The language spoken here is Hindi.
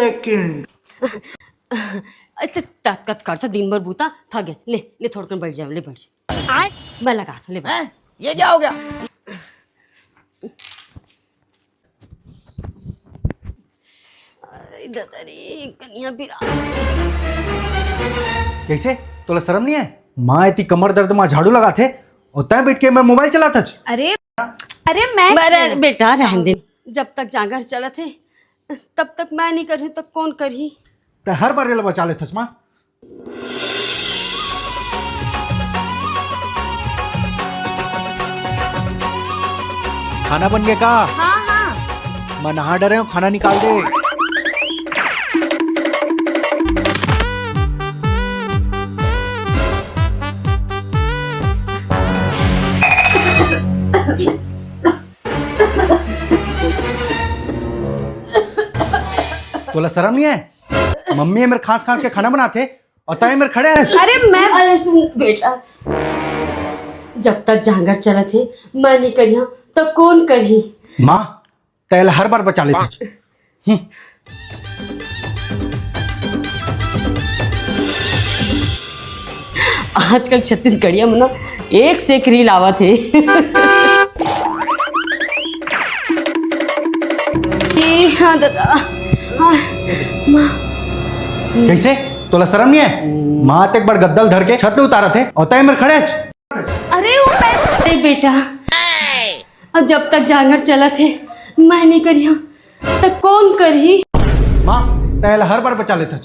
सेकंड। तत्कत करता दिन भर बूता थक गए। ले थोड़ा कर बैठ जा, ले बैठ जा। मैं लगा ले बैठ। ये क्या हो गया? इधर कन्या बिरा। कैसे तोला शर्म नहीं है? माँ इतनी कमर दर्द में झाड़ू लगा थे और तय बैठ के मैं मोबाइल चलाता था। अरे मैं बेटा रहने दे, जब तक जागर चला थे तब तक मैं नहीं करी तो कौन करी? तय हर बार रेल बचा ले थस माँ। खाना बन गया का? हाँ मैं नहा डरे हूँ, खाना निकाल दे। तोला शर्म नहीं है? मम्मी है मेरे खास खास के खाना बनाते और तय मेरे खड़े हैं। अरे सुन बेटा, जब तक जागर चला थे मैं नहीं करी तो कौन करी? माँ तय हर बार बचा लेते। आजकल छत्तीसगढ़िया में ना एक से एक रील आवा थे। हाँ दादा। हाँ, माँ। कैसे तोला शर्म नहीं है? माँ एक बार गद्दल धर के छत पे उतारा थे और तय मेरे खड़े हैं। अरे बेटा, और जब तक जागर चला थे मैं नहीं करी तो कौन करी? माँ तय हर बार बचा लेता।